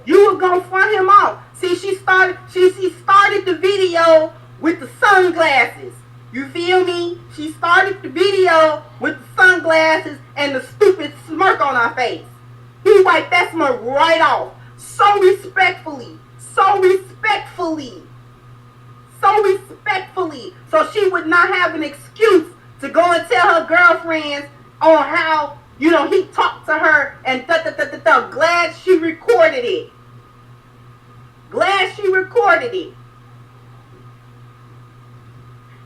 You was gonna front him off. See, she started the video with the sunglasses. You feel me? She started the video with the sunglasses and the stupid smirk on her face. He wiped that smirk right off. So respectfully. So respectfully. So respectfully. So she would not have an excuse to go and tell her girlfriends on how, you know, he talked to her and da-da-da-da-da. Glad she recorded it. Glad she recorded it.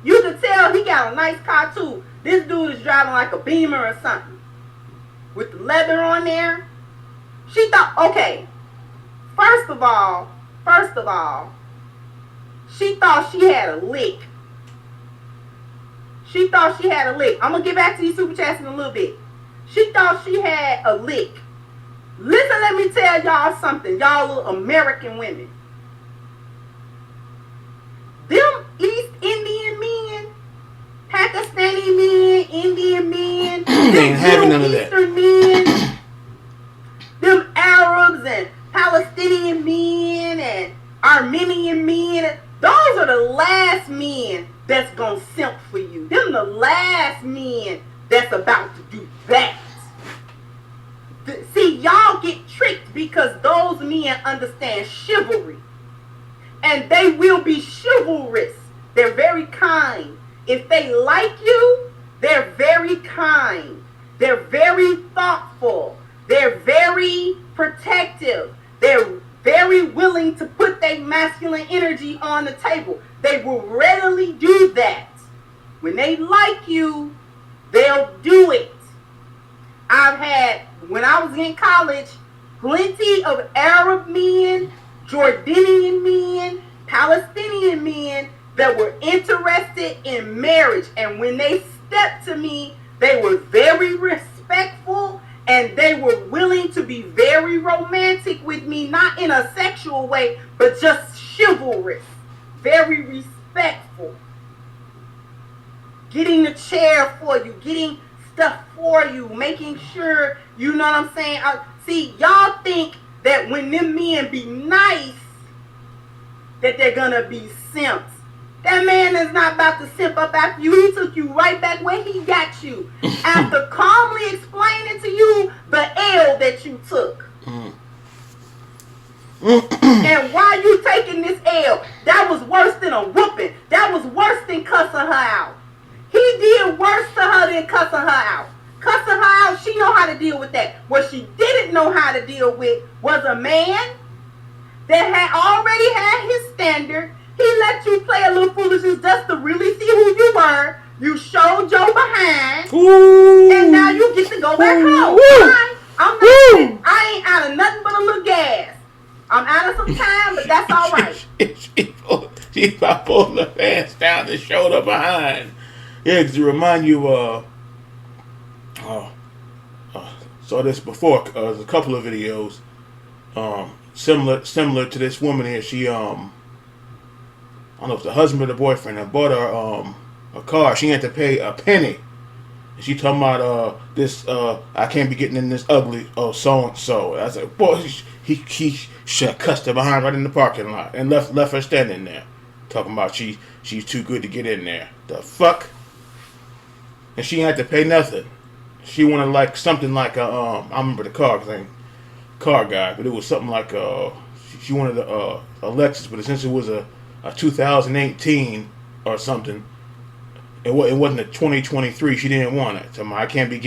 You could tell he got a nice car too. This dude is driving like a Beamer or something. With the leather on there. She thought, okay, first of all, she thought she had a lick. She thought she had a lick. I'm going to get back to these super chats in a little bit. She thought she had a lick. Listen, let me tell y'all something, y'all little American women. Them East Indian men, Pakistani men, Indian men, ain't having none of that. Eastern men, them Arabs and Palestinian men and Armenian men, those are the last men that's gonna simp for you. Them the last men that's about to do that. See, y'all get tricked because those men understand chivalry. And they will be chivalrous. They're very kind. If they like you, they're very kind. They're very thoughtful. They're very protective. They're very willing to put their masculine energy on the table. They will readily do that. When they like you, they'll do it. I've had, when I was in college, plenty of Arab men, Jordanian men, Palestinian men that were interested in marriage. And when they stepped to me, they were very respectful and they were willing to be very romantic with me, not in a sexual way, but just chivalrous, very respectful. Getting the chair for you, getting stuff for you, making sure, you know what I'm saying? See, y'all think that when them men be nice, that they're gonna be simps. That man is not about to simp up after you. He took you right back where he got you. After calmly explaining to you the L that you took. And why you taking this L? That was worse than a whooping. That was worse than cussing her out. He did worse to her than cussing her out. Cussing her out, she know how to deal with that. What she didn't know how to deal with was a man that had already had his standard. He let you play a little foolishness just to really see who you were. You showed your behind. Ooh. And now you get to go back home. I ain't out of nothing but a little gas. I'm out of some time, but that's all right. She pulled the pants down and showed her behind. Yeah, because to remind you, saw this before. There's a couple of videos similar to this woman here. She I don't know if the husband or the boyfriend had bought her a car. She had to pay a penny. And she talking about this I can't be getting in this ugly so and so. I was like, boy, he should have cussed her behind right in the parking lot and left her standing there, talking about she's too good to get in there. The fuck? And she had to pay nothing. She wanted like something like I remember the car because I ain't a car guy, but it was something like she wanted a Lexus, but since it was a 2018 or something, it wasn't a 2023. She didn't want it. So I can't be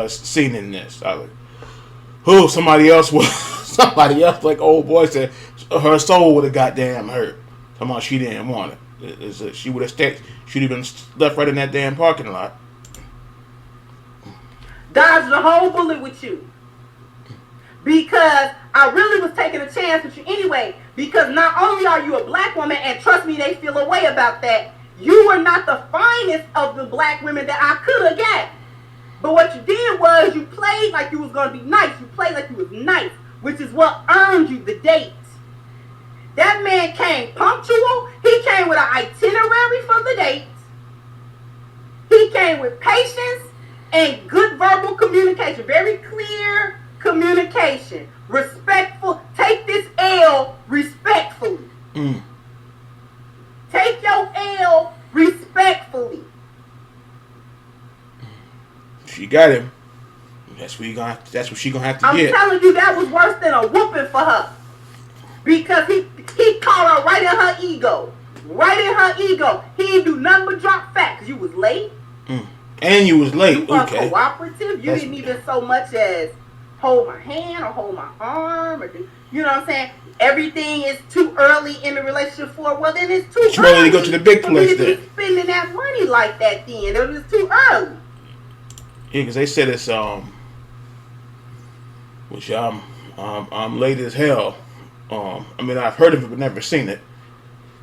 seen in this. I was like, oh, somebody else like old boy said her soul would have goddamn hurt. Somehow she didn't want it. She would have stayed. She'd have been left right in that damn parking lot. Dodged the whole bullet with you. Because I really was taking a chance with you anyway. Because not only are you a black woman, and trust me, they feel a way about that, you were not the finest of the black women that I could have got. But what you did was you played like you was going to be nice. You played like you was nice, which is what earned you the date. That man came punctual. He came with an itinerary for the date. He came with patience and good verbal communication. Very clear communication. Respectful. Take this got him. That's what she gonna have to get. I'm telling you, that was worse than a whooping for her. Because he caught her right in her ego. Right in her ego. He didn't do nothing but drop facts. You was late. And you was late. You were Okay. cooperative. You didn't even so much as hold my hand or hold my arm or do, you know what I'm saying? Everything is too early in the relationship for, well, then it's too early to go to the big place for me to be spending that money like that then. It was too early. Yeah, because they said it's which I'm late as hell. I mean, I've heard of it but never seen it.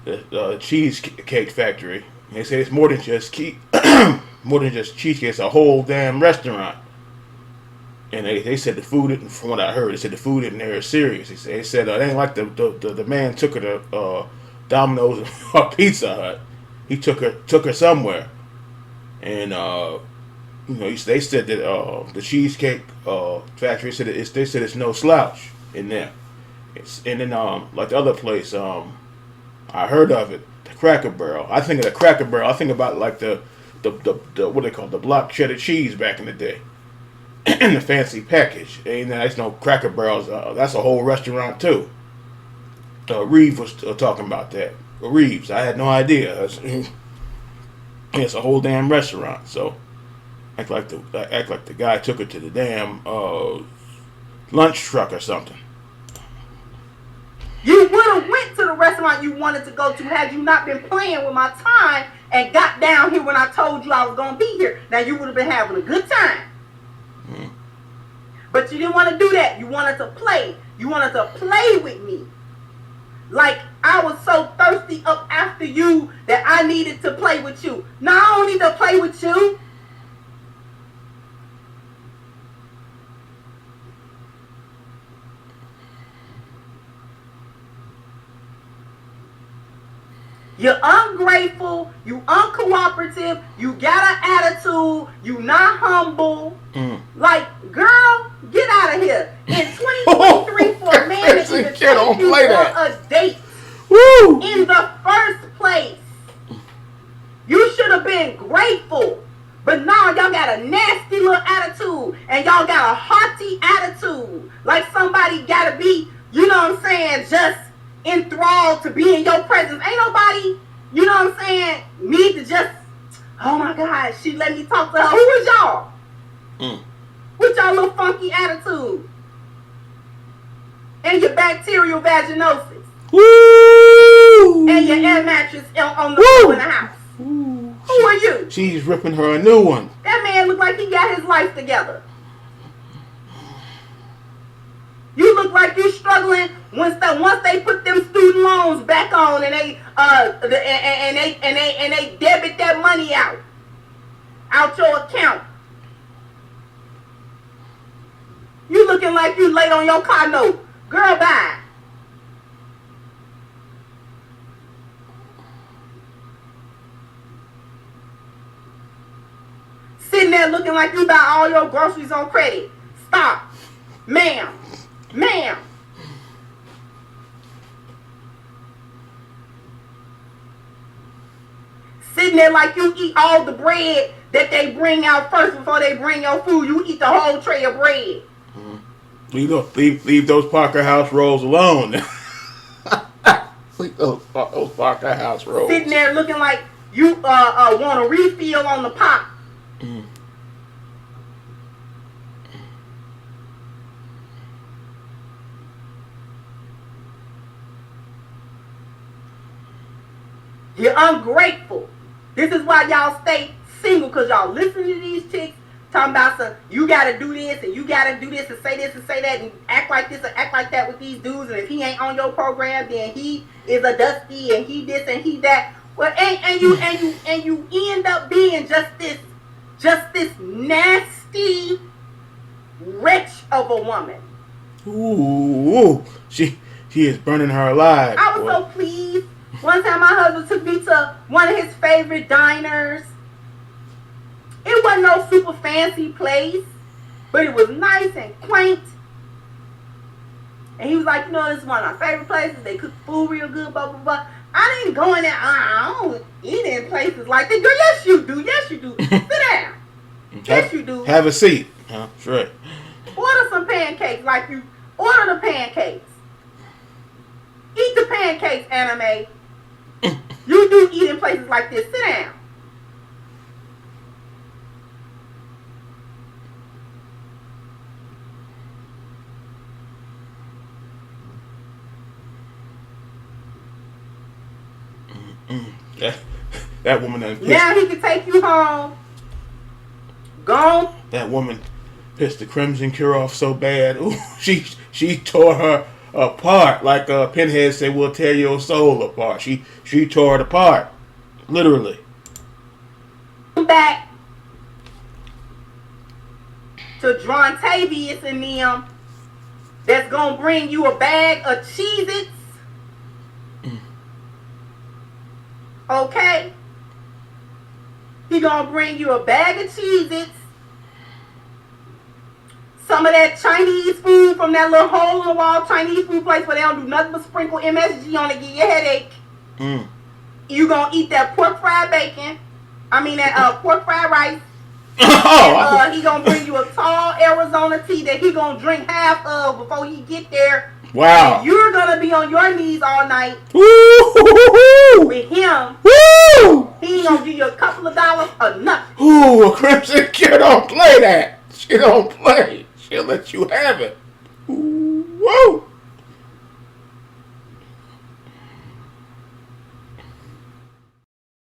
The Cheesecake Factory. They say it's more than just more than just cheesecake. It's a whole damn restaurant. And they said the food, from what I heard, they said the food in there is serious. They said it ain't like the man took her to Domino's or Pizza Hut. He took her somewhere, and they said that the Cheesecake Factory said they said it's no slouch in there. And then like the other place, I heard of it, the Cracker Barrel. I think of the Cracker Barrel. I think about like the what they call the block cheddar cheese back in the day. In the fancy package. Ain't that's no Cracker Barrels. That's a whole restaurant too. Reeves was talking about that. Reeves, I had no idea. It's a whole damn restaurant. So act like the guy took her to the damn lunch truck or something. You would have went to the restaurant you wanted to go to had you not been playing with my time and got down here when I told you I was gonna be here. Now you would have been having a good time. But you didn't want to do that. You wanted to play. You wanted to play with me. Like I was so thirsty up after you that I needed to play with you. No, I don't need to play with you. You're ungrateful, you uncooperative, you got an attitude, you not humble. Like, girl, get out of here. In 2023 for a man to even take you on a date in the first place. You should have been grateful. But now y'all got a nasty little attitude and y'all got a haughty attitude. Like somebody gotta be, you know what I'm saying, just enthralled to be in your presence. Ain't nobody, you know what I'm saying, need to just, oh my God, she let me talk to her. Who is y'all? With y'all little funky attitude and your bacterial vaginosis. And your air mattress on the floor in the house. Who are you? She's ripping her a new one. That man look like he got his life together. You look like you struggling once they put them student loans back on and they debit that money out your account. You looking like you late on your car note. Girl, bye. Sitting there looking like you buy all your groceries on credit. Stop. Ma'am. Sitting there like you eat all the bread that they bring out first before they bring your food. You eat the whole tray of bread. Leave those Parker House rolls alone. Leave those Parker House rolls. Sitting there looking like you want a refill on the pop. You're ungrateful. This is why y'all stay single, because y'all listen to these chicks talking about some, you gotta do this and you gotta do this and say that and act like this and act like that with these dudes, and if he ain't on your program then he is a dusty and he this and he that. Well, and you end up being just this nasty wretch of a woman. Ooh, she is burning her alive. I was so pleased. One time my husband took me to one of his favorite diners. It wasn't no super fancy place, but it was nice and quaint. And he was like, you know, this is one of my favorite places. They cook food real good, blah, blah, blah. I didn't go in there. I don't eat in places like that. Girl, yes, you do. Yes, you do. Sit down. Yes, you do. Have a seat. Huh? That's right. Order some pancakes like you order the pancakes. Eat the pancakes, anime. You do eat in places like this. Sit down. That woman done pissed. Now he can take you home. Gone. That woman pissed the Crimson Cure off so bad. Ooh, she tore her apart. Like Pinhead said, "We'll tear your soul apart." She tore it apart, literally. Back to Drontavius and them. That's gonna bring you a bag of Cheez-Its. Okay? He gonna bring you a bag of Cheez-Its. Some of that Chinese food from that little hole in the wall Chinese food place where they don't do nothing but sprinkle MSG on it, give you a headache. You gonna eat that pork fried bacon. I mean that pork fried rice. And, he gonna bring you a tall Arizona tea that he gonna drink half of before he get there. Wow. And you're gonna be on your knees all night. Woo! With him. Woo! He ain't gonna give you a couple of dollars or nothing. Ooh, a Crimson Cure don't play that. She don't play. She'll let you have it. Ooh, whoa.